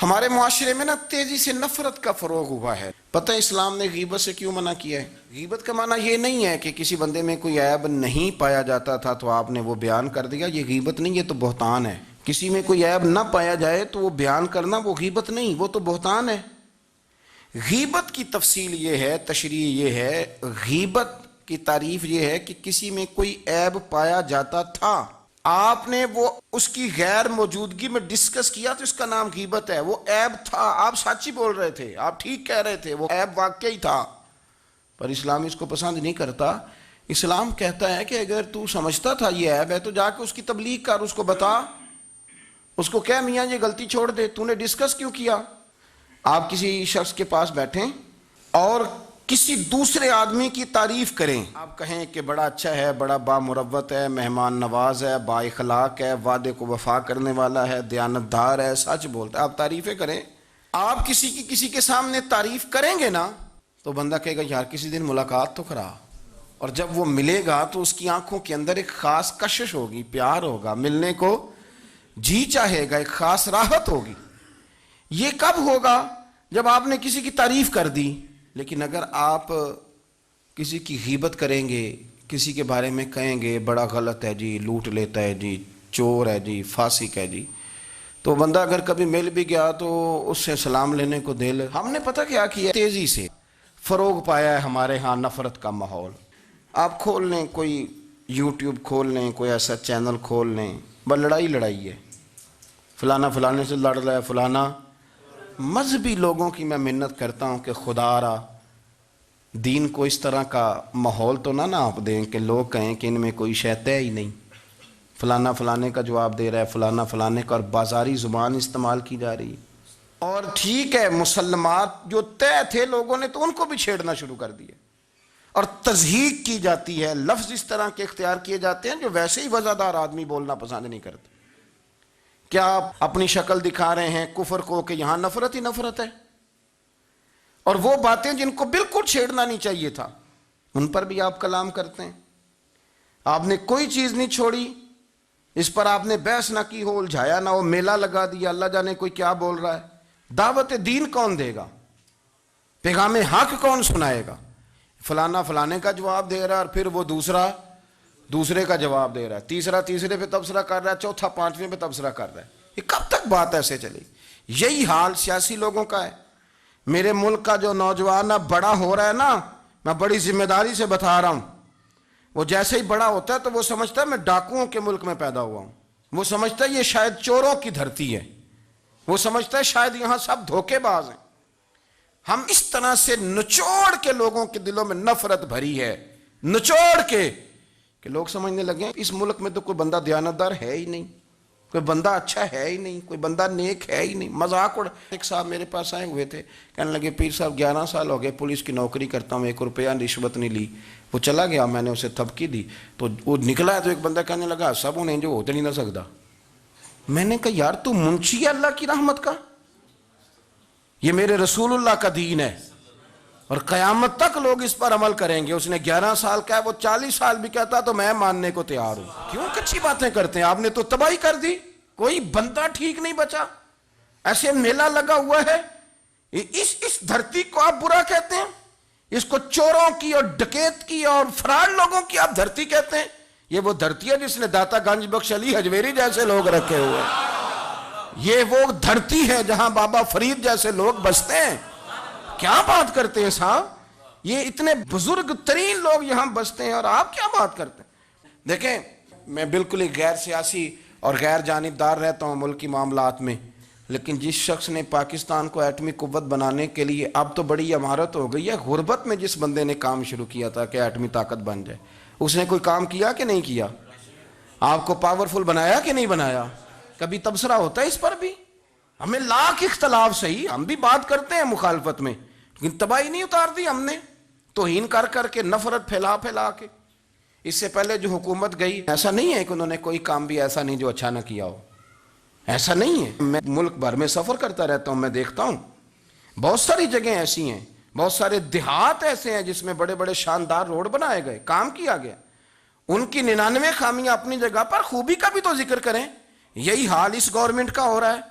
ہمارے معاشرے میں نا تیزی سے نفرت کا فروغ ہوا ہے. پتہ اسلام نے غیبت سے کیوں منع کیا ہے؟ غیبت کا معنی یہ نہیں ہے کہ کسی بندے میں کوئی عیب نہیں پایا جاتا تھا تو آپ نے وہ بیان کر دیا. یہ غیبت نہیں، یہ تو بہتان ہے. کسی میں کوئی عیب نہ پایا جائے تو وہ بیان کرنا وہ غیبت نہیں، وہ تو بہتان ہے. غیبت کی تفصیل یہ ہے، تشریح یہ ہے، غیبت کی تعریف یہ ہے کہ کسی میں کوئی عیب پایا جاتا تھا، آپ نے وہ اس کی غیر موجودگی میں ڈسکس کیا تو اس کا نام غیبت ہے. وہ عیب تھا، آپ سچ ہی بول رہے تھے، آپ ٹھیک کہہ رہے تھے، وہ عیب واقعی تھا، پر اسلام اس کو پسند نہیں کرتا. اسلام کہتا ہے کہ اگر تو سمجھتا تھا یہ عیب ہے تو جا کے اس کی تبلیغ کر، اس کو بتا، اس کو کہہ میاں یہ غلطی چھوڑ دے، تو نے ڈسکس کیوں کیا؟ آپ کسی شخص کے پاس بیٹھیں اور کسی دوسرے آدمی کی تعریف کریں، آپ کہیں کہ بڑا اچھا ہے، بڑا بامروت ہے، مہمان نواز ہے، با اخلاق ہے، وعدے کو وفا کرنے والا ہے، دیانتدار ہے، سچ بولتا ہے، آپ تعریفیں کریں. آپ کسی کے سامنے تعریف کریں گے نا تو بندہ کہے گا یار کسی دن ملاقات تو کرا، اور جب وہ ملے گا تو اس کی آنکھوں کے اندر ایک خاص کشش ہوگی، پیار ہوگا، ملنے کو جی چاہے گا، ایک خاص راحت ہوگی. یہ کب ہوگا؟ جب آپ نے کسی کی تعریف کر دی. لیکن اگر آپ کسی کی غیبت کریں گے، کسی کے بارے میں کہیں گے بڑا غلط ہے جی، لوٹ لیتا ہے جی، چور ہے جی، فاسق ہے جی، تو بندہ اگر کبھی مل بھی گیا تو اس سے سلام لینے کو دل. ہم نے پتہ کیا کیا، تیزی سے فروغ پایا ہے ہمارے ہاں نفرت کا ماحول. آپ کھول لیں، کوئی یوٹیوب کھول لیں، کوئی ایسا چینل کھول لیں، بس لڑائی ہے، فلانا فلانے سے لڑ رہا ہے، فلانا. مذہبی لوگوں کی میں منت کرتا ہوں کہ خدا را دین کو اس طرح کا ماحول تو نہ آپ دیں کہ لوگ کہیں کہ ان میں کوئی شے طے ہی نہیں، فلانا فلانے کا جواب دے رہا ہے، فلانا فلانے کا، اور بازاری زبان استعمال کی جا رہی ہے. اور ٹھیک ہے، مسلمات جو طے تھے لوگوں نے تو ان کو بھی چھیڑنا شروع کر دیا، اور تضحیق کی جاتی ہے، لفظ اس طرح کے اختیار کیے جاتے ہیں جو ویسے ہی وزادار آدمی بولنا پسند نہیں کرتے. کیا آپ اپنی شکل دکھا رہے ہیں کفر کو کہ یہاں نفرت ہی نفرت ہے، اور وہ باتیں جن کو بالکل چھیڑنا نہیں چاہیے تھا ان پر بھی آپ کلام کرتے ہیں. آپ نے کوئی چیز نہیں چھوڑی، اس پر آپ نے بحث نہ کی ہو، الجھایا نہ ہو، میلہ لگا دیا، اللہ جانے کوئی کیا بول رہا ہے. دعوت دین کون دے گا؟ پیغام حق کون سنائے گا؟ فلانا فلانے کا جواب دے رہا ہے، اور پھر وہ دوسرے کا جواب دے رہا ہے، تیسرا تیسرے پہ تبصرہ کر رہا ہے، چوتھا پانچویں پہ تبصرہ کر رہا ہے. یہ کب تک بات ایسے چلے گی؟ یہی حال سیاسی لوگوں کا ہے. میرے ملک کا جو نوجوان اب بڑا ہو رہا ہے نا، میں بڑی ذمہ داری سے بتا رہا ہوں، وہ جیسے ہی بڑا ہوتا ہے تو وہ سمجھتا ہے میں ڈاکوؤں کے ملک میں پیدا ہوا ہوں، وہ سمجھتا ہے یہ شاید چوروں کی دھرتی ہے، وہ سمجھتا ہے شاید یہاں سب دھوکے باز ہیں. ہم اس طرح سے نچوڑ کے لوگوں کے دلوں میں نفرت بھری ہے، نچوڑ کے، کہ لوگ سمجھنے لگے ہیں اس ملک میں تو کوئی بندہ دیانتدار ہے ہی نہیں، کوئی بندہ اچھا ہے ہی نہیں، کوئی بندہ نیک ہے ہی نہیں. مذاق اڑ. ایک صاحب میرے پاس آئے ہوئے تھے، کہنے لگے پیر صاحب 11 سال ہو گئے پولیس کی نوکری کرتا ہوں، 1 روپیہ رشوت نہیں لی. وہ چلا گیا، میں نے اسے تھپکی دی تو وہ نکلا ہے، تو ایک بندہ کہنے لگا سب انہیں جو ہوتے نہیں نہ سکتا. میں نے کہا یار تو منشی ہے اللہ کی رحمت کا، یہ میرے رسول اللہ کا دین ہے اور قیامت تک لوگ اس پر عمل کریں گے. اس نے 11 سال کا ہے، وہ 40 سال بھی کہتا تو میں ماننے کو تیار ہوں. کیوں کچھی باتیں کرتے ہیں؟ آپ نے تو تباہی کر دی، کوئی بندہ ٹھیک نہیں بچا. ایسے میلہ لگا ہوا ہے، اس دھرتی کو آپ برا کہتے ہیں، اس کو چوروں کی اور ڈکیت کی اور فراڈ لوگوں کی آپ دھرتی کہتے ہیں. یہ وہ دھرتی ہے جس نے داتا گنج بخش علی حجویری جیسے لوگ رکھے ہوئے ہیں. یہ وہ دھرتی ہے جہاں بابا فرید جیسے لوگ بستے ہیں. کیا بات کرتے ہیں صاحب؟ یہ اتنے بزرگ ترین لوگ یہاں بستے ہیں اور آپ کیا بات کرتے ہیں؟ دیکھیں، میں بالکل ہی غیر سیاسی اور غیر جانبدار رہتا ہوں ملکی معاملات میں، لیکن جس شخص نے پاکستان کو ایٹمی قوت بنانے کے لیے، اب تو بڑی عمارت ہو گئی ہے، غربت میں جس بندے نے کام شروع کیا تھا کہ ایٹمی طاقت بن جائے، اس نے کوئی کام کیا کہ نہیں کیا؟ آپ کو پاورفل بنایا کہ نہیں بنایا؟ کبھی تبصرہ ہوتا ہے اس پر بھی؟ ہمیں لاکھ اختلاف صحیح، ہم بھی بات کرتے ہیں مخالفت میں، لیکن تباہی نہیں اتار دی ہم نے، توہین کر کر کے، نفرت پھیلا پھیلا کے. اس سے پہلے جو حکومت گئی، ایسا نہیں ہے کہ انہوں نے کوئی کام بھی ایسا نہیں جو اچھا نہ کیا ہو، ایسا نہیں ہے. میں ملک بھر میں سفر کرتا رہتا ہوں، میں دیکھتا ہوں بہت ساری جگہیں ایسی ہیں، بہت سارے دیہات ایسے ہیں جس میں بڑے بڑے شاندار روڈ بنائے گئے، کام کیا گیا. ان کی 99 خامیاں اپنی جگہ پر، خوبی کا بھی تو ذکر کریں. یہی حال اس گورنمنٹ کا ہو رہا ہے.